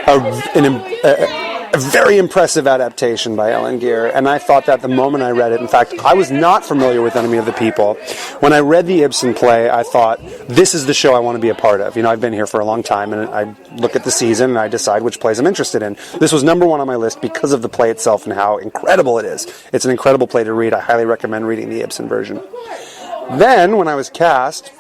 a very impressive adaptation by Ellen Geer, and I thought that the moment I read it. In fact, I was not familiar with Enemy of the People. When I read the Ibsen play, I thought, this is the show I want to be a part of. I've been here for a long time, and I look at the season, and I decide which plays I'm interested in. This was number one on my list because of the play itself and how incredible it is. It's an incredible play to read. I highly recommend reading the Ibsen version. Then, when I was cast,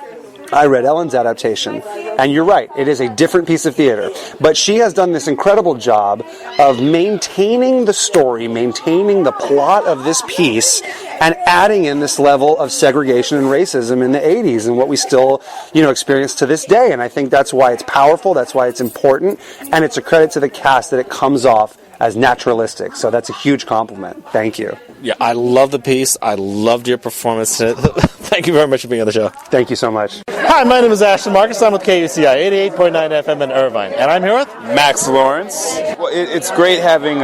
I read Ellen's adaptation, and you're right, it is a different piece of theater, but she has done this incredible job of maintaining the story, maintaining the plot of this piece, and adding in this level of segregation and racism in the 80s and what we still, experience to this day. And I think that's why it's powerful, that's why it's important, and it's a credit to the cast that it comes off as naturalistic. So that's a huge compliment. Thank you. Yeah, I love the piece. I loved your performance. Thank you very much for being on the show. Thank you so much. Hi, my name is Ashton Marcus. I'm with KUCI 88.9 FM in Irvine, and I'm here with Max Lawrence. Well, it's great having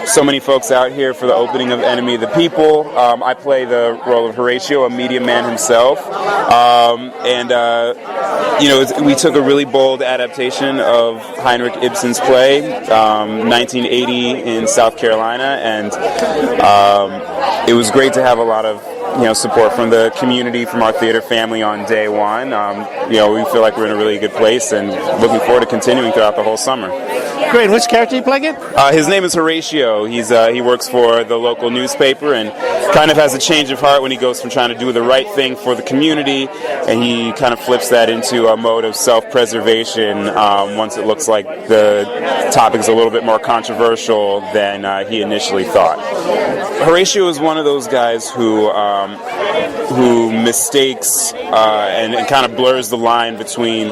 so many folks out here for the opening of Enemy of the People. I play the role of Horatio, a media man himself, we took a really bold adaptation of Heinrich Ibsen's play, 1980 in South Carolina, and it was great to have a lot of support from the community, from our theater family on day one. We feel like we're in a really good place and looking forward to continuing throughout the whole summer. Great. Which character are you playing it? His name is Horatio. He works for the local newspaper and kind of has a change of heart when he goes from trying to do the right thing for the community, and he kind of flips that into a mode of self-preservation once it looks like the topic is a little bit more controversial than he initially thought. Horatio is one of those guys who mistakes and kind of blurs the line between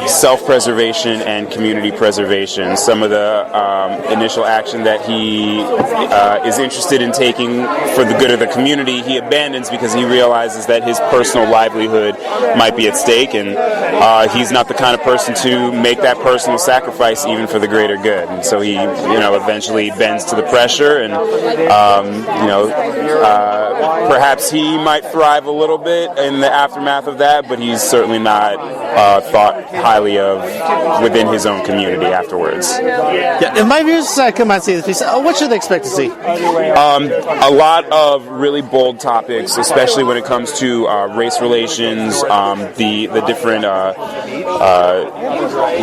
self-preservation and community preservation. Some of the initial action that he is interested in taking for the good of the community, he abandons because he realizes that his personal livelihood might be at stake, and he's not the kind of person to make that personal sacrifice even for the greater good. And so he, eventually bends to the pressure, and perhaps he might thrive a little bit in the aftermath of that, but he's certainly not thought highly of within his own community afterwards. Yeah, if my viewers come out and see this piece, what should they expect to see? A lot of really bold topics, especially when it comes to race relations, the different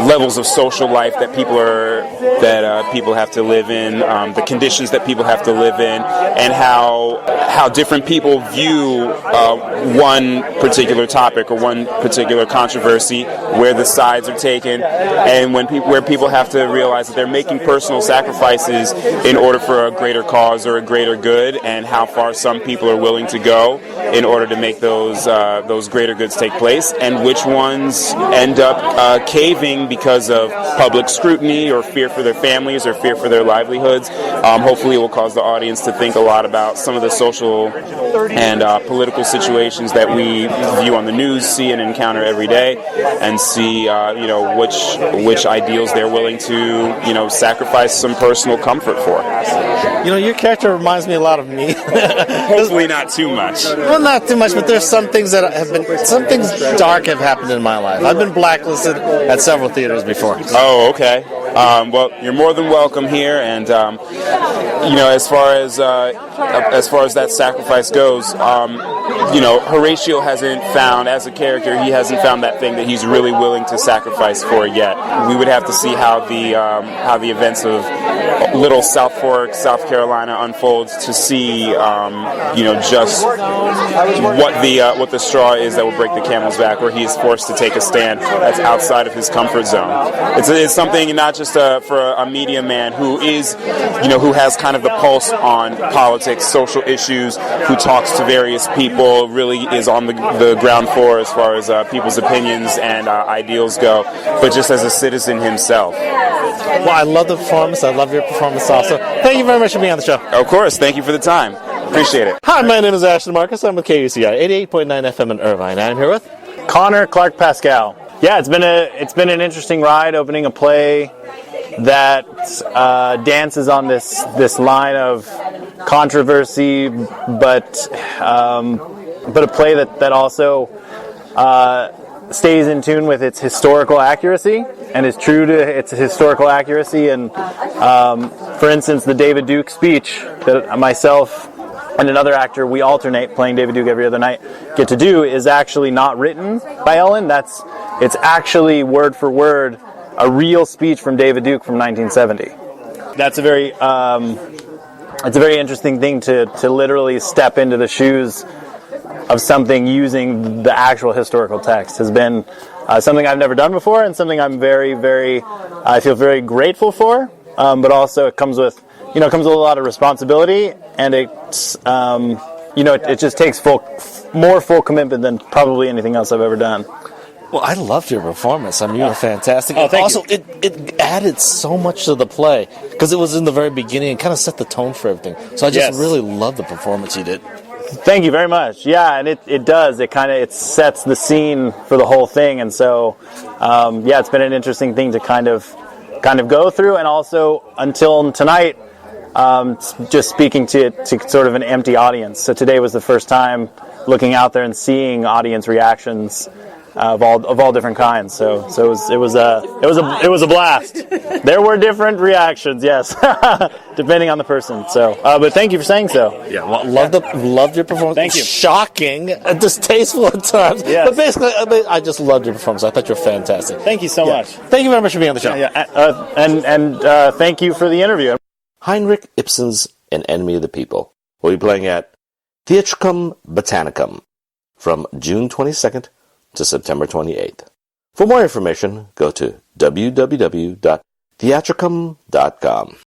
levels of social life that people have to live in, the conditions that people have to live in, and how different people view one particular topic or one particular controversy, where the sides are taken, and where people have to realize that they're making personal sacrifices in order for a greater cause or a greater good, and how far some people are willing to go in order to make those greater goods take place, and which ones end up caving because of public scrutiny or fear for their families or fear for their livelihoods. Hopefully it will cause the audience to think a lot about some of the social and political situations that we view on the news, see and encounter every day, and see which ideals they're willing to sacrifice some personal comfort for. Your character reminds me a lot of me. Hopefully not too much. Well, not too much, but there's some things some things dark have happened in my life. I've been blacklisted at several theaters before. Oh, okay. Well, you're more than welcome here, and as far as that sacrifice goes, Horatio hasn't found, as a character, he hasn't found that thing that he's really willing to sacrifice for yet. We would have to see how the events of Little South Fork, South Carolina unfolds to see just what the straw is that will break the camel's back, where he is forced to take a stand that's outside of his comfort zone. It's something not just for a media man who is who has kind of the pulse on politics, social issues, who talks to various people, really is on the ground floor as far as people's opinions and ideals go, but just as a citizen himself. Well, I love the performance. I love your performance also. Thank you very much for being on the show. Of course. Thank you for the time. Appreciate it. Hi, my name is Ashton Marcus. I'm with KUCI 88.9 FM in Irvine. I'm here with Connor Clark Pascal. Yeah, it's been an interesting ride opening a play that dances on this line of controversy, but a play that also stays in tune with its historical accuracy and is true to its historical accuracy. And for instance, the David Duke speech that myself and another actor, we alternate playing David Duke every other night, get to do, is actually not written by Ellen. It's actually word for word a real speech from David Duke from 1970. That's a very it's a very interesting thing to literally step into the shoes of something using the actual historical text. Has been something I've never done before, and something I'm I feel very grateful for. But also it comes with a lot of responsibility, and it's it just takes more full commitment than probably anything else I've ever done. Well, I loved your performance. I mean, you were fantastic. Oh, thank you. It added so much to the play because it was in the very beginning and kind of set the tone for everything. So I just really loved the performance you did. Thank you very much. Yeah, and it does. It sets the scene for the whole thing, and so it's been an interesting thing to kind of go through, and also until tonight, just speaking to sort of an empty audience. So today was the first time looking out there and seeing audience reactions of all different kinds. So it was a blast. There were different reactions, yes, depending on the person. So, but thank you for saying so. Yeah, well, loved your performance. Thank you. Shocking, distasteful at times. Yes. But basically, I just loved your performance. I thought you were fantastic. Thank you so much. Thank you very much for being on the show. And thank you for the interview. Heinrich Ibsen's An Enemy of the People will be playing at Theatricum Botanicum from June 22nd to September 28th. For more information, go to www.theatricum.com.